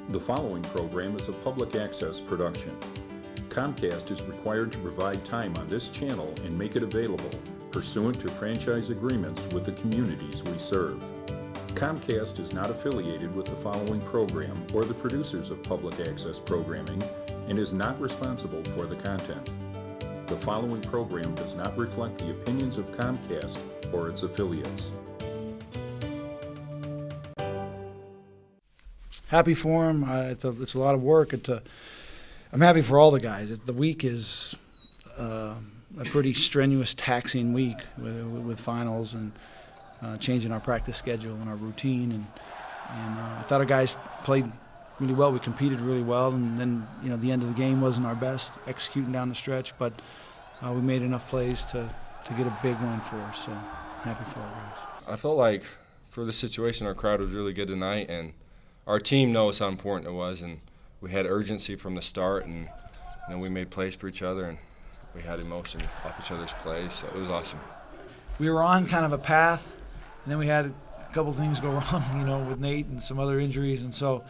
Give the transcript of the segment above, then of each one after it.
The following program is a public access production. Comcast is required to provide time on this channel and make it available pursuant to franchise agreements with the communities we serve. Comcast is not affiliated with the following program or the producers of public access programming and is not responsible for the content. The following program does not reflect the opinions of Comcast or its affiliates. Happy for him. It's a lot of work. I'm happy for all the guys. The week is a pretty strenuous, taxing week with finals and changing our practice schedule and our routine. And I thought our guys played really well. We competed really well, and then the end of the game wasn't our best, executing down the stretch, but we made enough plays to get a big win for us. So happy for our guys. I felt like for the situation, our crowd was really good tonight, and our team knows how important it was, and we had urgency from the start, and we made plays for each other, and we had emotion off each other's plays, so it was awesome. We were on kind of a path, and then we had a couple things go wrong, with Nate and some other injuries, and so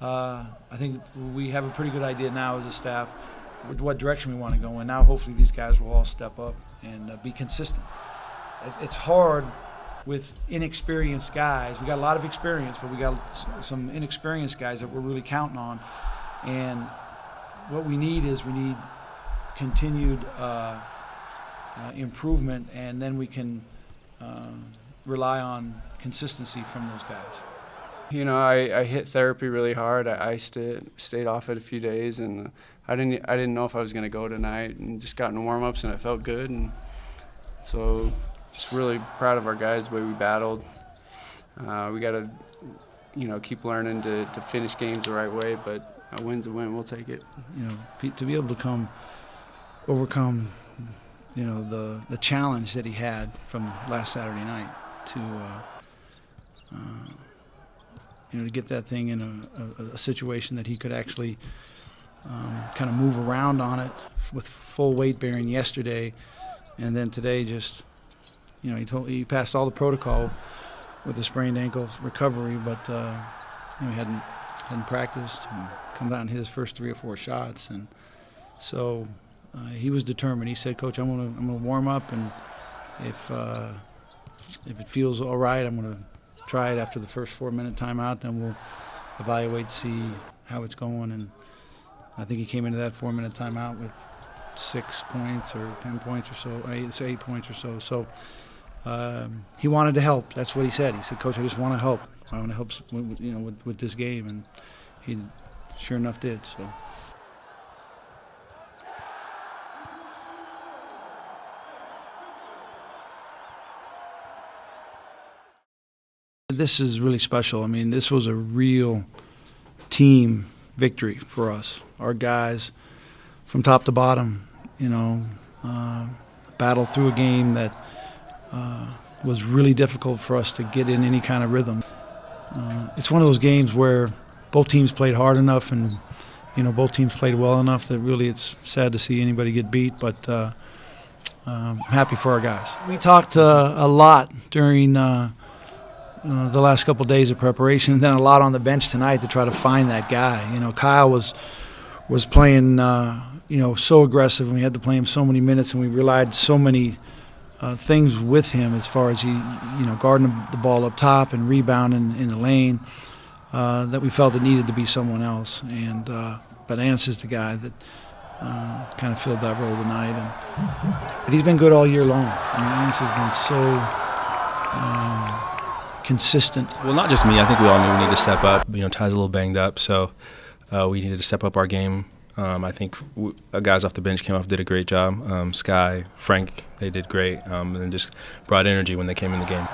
I think we have a pretty good idea now as a staff what direction we want to go in. Now hopefully these guys will all step up and be consistent. It's hard with inexperienced guys. We got a lot of experience, but we got some inexperienced guys that we're really counting on. And what we need continued improvement, and then we can rely on consistency from those guys. I hit therapy really hard. I stayed off it a few days, and I didn't know if I was going to go tonight, and just got in warm-ups, and it felt good. And so just really proud of our guys, the way we battled. We got to, keep learning to finish games the right way, but a win's a win. We'll take it. To be able to overcome, the challenge that he had from last Saturday night to get that thing in a situation that he could actually kind of move around on it with full weight bearing yesterday, and then today just. He passed all the protocol with the sprained ankle recovery, but he hadn't practiced and come out and hit his first 3 or 4 shots, and so he was determined. He said, "Coach, I'm gonna warm up, and if it feels all right, I'm gonna try it after the first 4-minute timeout. Then we'll evaluate, see how it's going." And I think he came into that 4-minute timeout with 6 points or 10 points or so, 8 points or so. So. He wanted to help. That's what he said. He said, "Coach, I just want to help. I want to help, with this game," and he sure enough did. So. This is really special. I mean, this was a real team victory for us. Our guys, from top to bottom, battled through a game that was really difficult for us to get in any kind of rhythm. It's one of those games where both teams played hard enough and both teams played well enough that really it's sad to see anybody get beat, but I'm happy for our guys. We talked a lot during the last couple of days of preparation, and then a lot on the bench tonight to try to find that guy. Kyle was playing so aggressive, and we had to play him so many minutes, and we relied so many things with him as far as he, guarding the ball up top and rebounding in the lane, that we felt it needed to be someone else. And but Ance is the guy that kind of filled that role tonight. But he's been good all year long. Ance has been so consistent. Well, not just me. I think we all knew we needed to step up. Ty's a little banged up, so we needed to step up our game. I think guys off the bench came off, did a great job. Sky, Frank, they did great, and just brought energy when they came in the game.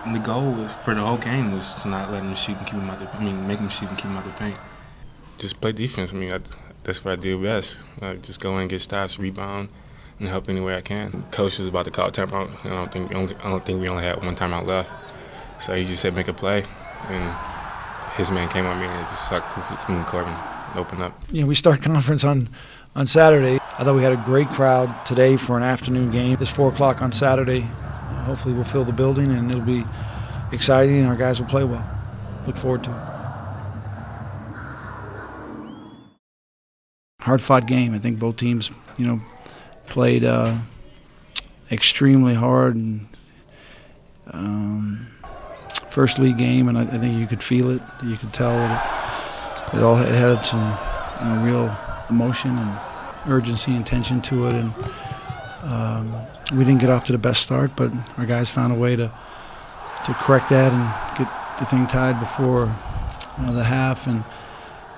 And the goal was, for the whole game, was to not let them shoot and keep them out make them shoot and keep them out the paint. Just play defense. That's what I do best. Just go in, get stops, rebound, and help any way I can. Coach was about to call timeout. I don't think we only had one timeout left, so he just said make a play, and his man came on me and just sucked Corbin. Open up. We start conference on Saturday. I thought we had a great crowd today for an afternoon game. It's 4 o'clock on Saturday. Hopefully we'll fill the building, and it'll be exciting, and our guys will play well. Look forward to it. This is really special. I mean, this was a real team victory for us. Our guys, from top to bottom, battled through a game that was really difficult for us to get in any kind of rhythm. It's one of those games where both teams played hard enough and both teams played well enough that really it's sad to see anybody get beat, but I'm happy for our guys. We talked a lot during the last couple of days of preparation, and then a lot on the bench tonight to try to find that guy. hard-fought game. I think both teams, played extremely hard, and first league game, and I think you could feel it. You could tell that it had some real emotion and urgency and tension to it, and we didn't get off to the best start, but our guys found a way to correct that and get the thing tied before the half, and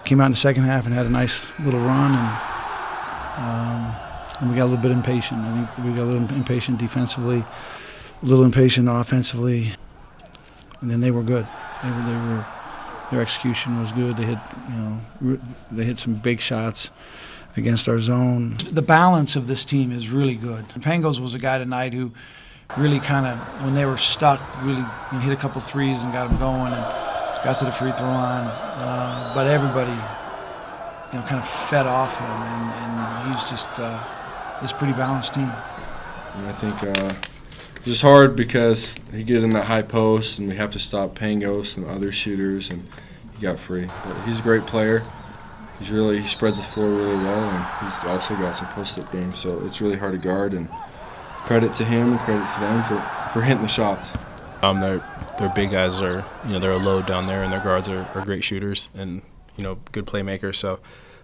came out in the second half and had a nice little run, and we got a little bit impatient. I think we got a little impatient defensively, a little impatient offensively, and then they were good. Their execution was good. They hit some big shots against our zone. The balance of this team is really good. Pangos was a guy tonight who really kind of, when they were stuck, really hit a couple threes and got them going and got to the free throw line. But everybody, kind of fed off him, and he's just this pretty balanced team. And I think it's just hard because he get in that high post, and we have to stop Pangos and other shooters, and he got free. But he's a great player. He spreads the floor really well, and he's also got some post-up game. So it's really hard to guard, and credit to him and credit to them for hitting the shots. Their big guys are, they're a load down there, and their guards are great shooters and, good playmakers. So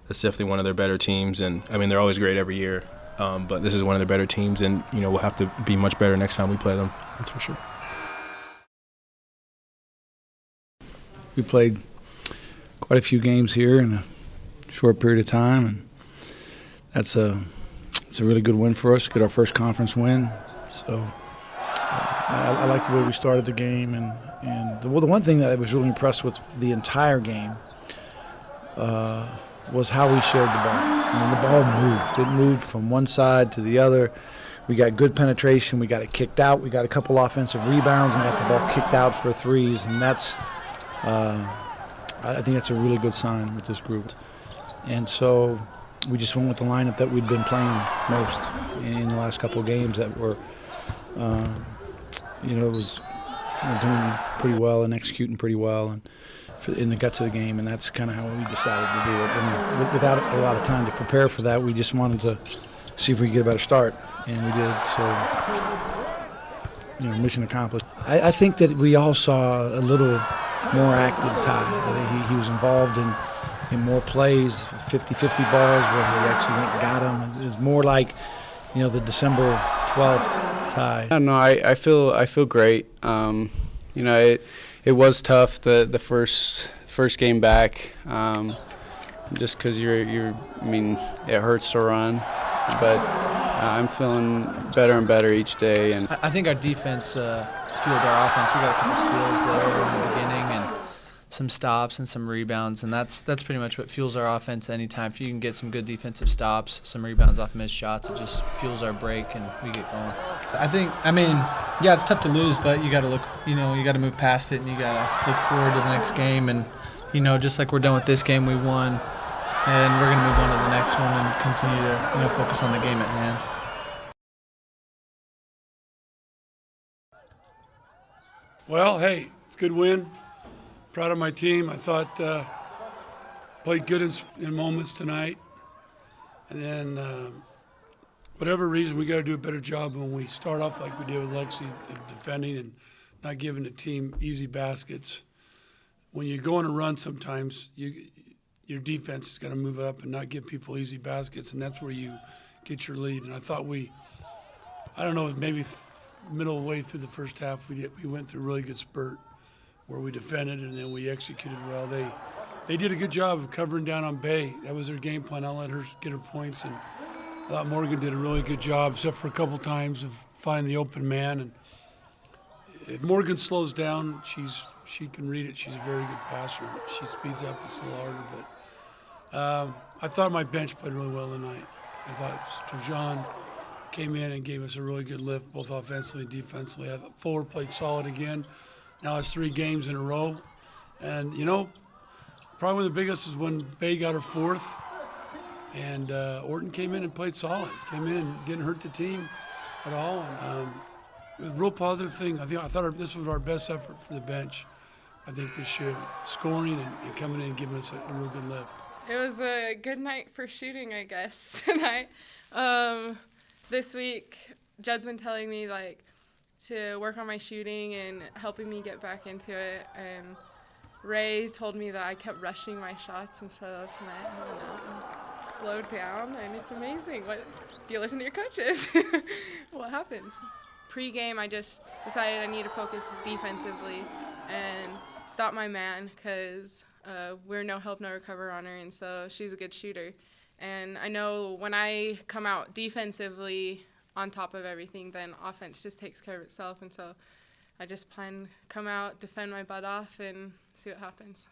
that's definitely one of their better teams. And, they're always great every year, but this is one of their better teams, and, we'll have to be much better next time we play them. That's for sure. We played quite a few games here in a short period of time, and it's a really good win for us. Get our first conference win. So I like the way we started the game, and the one thing that I was really impressed with the entire game was how we shared the ball. The ball moved. It moved from one side to the other. We got good penetration. We got it kicked out. We got a couple offensive rebounds and got the ball kicked out for threes, and that's I think that's a really good sign with this group. And so we just went with the lineup that we'd been playing most in the last couple of games that were, was doing pretty well and executing pretty well and in the guts of the game, and that's kind of how we decided to do it. And without a lot of time to prepare for that, we just wanted to see if we could get a better start, and we did. So, mission accomplished. I think that we all saw a little more active Ty. He was involved in more plays, 50-50 balls where he actually went and got them. It was more like, the December 12th Ty. I don't know. I feel great. It was tough the first game back, just because it hurts to run, but I'm feeling better and better each day. And I think our defense fueled our offense. We got a couple steals there in the beginning and some stops and some rebounds, and that's pretty much what fuels our offense anytime. If you can get some good defensive stops, some rebounds off missed shots, it just fuels our break and we get going. It's tough to lose, but you got to look, you got to move past it and you got to look forward to the next game. And, just like we're done with this game, we won, and we're going to move on to the next one and continue to, focus on the game at hand. Well, hey, it's a good win. Proud of my team. I thought played good in moments tonight. And then whatever reason, we got to do a better job when we start off like we did with Lexi, of defending and not giving the team easy baskets. When you go on a run sometimes, your defense is going to move up and not give people easy baskets, and that's where you get your lead. And I thought maybe middle way through the first half, we went through a really good spurt where we defended and then we executed well. They did a good job of covering down on Bay. That was their game plan. I'll let her get her points, and I thought Morgan did a really good job, except for a couple times of finding the open man. And if Morgan slows down, she can read it. She's a very good passer. She speeds up, it's a little harder. But I thought my bench played really well tonight. I thought Jan came in and gave us a really good lift, both offensively and defensively. I thought Fuller played solid again. Now it's 3 games in a row. And, probably one of the biggest is when Bay got her 4th. And Orton came in and played solid. Came in and didn't hurt the team at all. And, it was a real positive thing. I thought this was our best effort for the bench, I think, this year. Scoring and coming in and giving us a real good lift. It was a good night for shooting, I guess, tonight. This week, Judd's been telling me to work on my shooting and helping me get back into it. And Ray told me that I kept rushing my shots, and so tonight I went out and slowed down, and it's amazing. If you listen to your coaches, what happens? Pre-game, I just decided I need to focus defensively and stop my man because we're no help, no recover on her, and so she's a good shooter. And I know when I come out defensively on top of everything, then offense just takes care of itself. And so I just plan to come out, defend my butt off, and see what happens.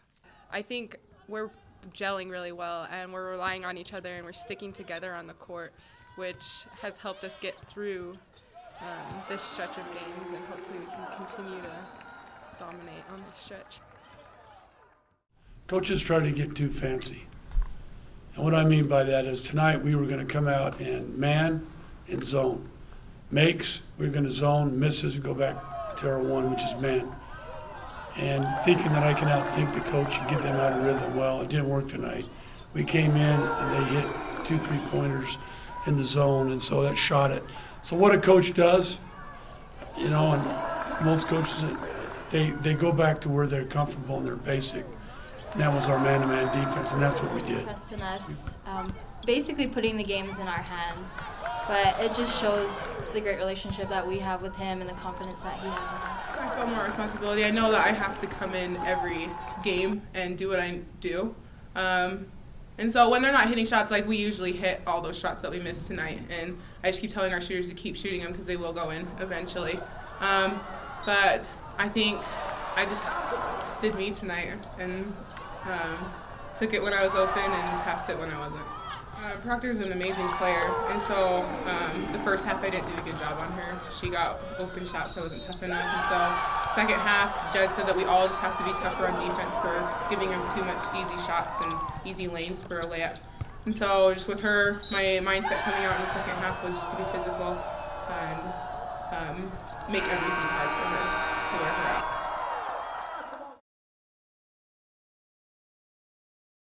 I think we're gelling really well, and we're relying on each other, and we're sticking together on the court, which has helped us get through this stretch of games, and hopefully we can continue to dominate on this stretch. Coaches try to get too fancy. And what I mean by that is tonight we were going to come out and man and zone. Makes, we were going to zone. Misses, we go back to our one, which is man. And thinking that I can outthink the coach and get them out of rhythm. Well, it didn't work tonight. We came in and they hit 2 3-pointers in the zone, and so that shot it. So what a coach does, and most coaches, they go back to where they're comfortable and they're basic. And that was our man-to-man defense, and that's what we did. Trusting us, basically putting the games in our hands. But it just shows the great relationship that we have with him and the confidence that he has in us. I feel more responsibility. I know that I have to come in every game and do what I do. And so when they're not hitting shots, we usually hit all those shots that we missed tonight. And I just keep telling our shooters to keep shooting them because they will go in eventually. But I think I just did me tonight and took it when I was open and passed it when I wasn't. Proctor's an amazing player, and so the first half I didn't do a good job on her. She got open shots, so I wasn't tough enough. And so second half, Judd said that we all just have to be tougher on defense for giving them too much easy shots and easy lanes for a layup. And so just with her, my mindset coming out in the second half was just to be physical and make everything hard for her to wear her out.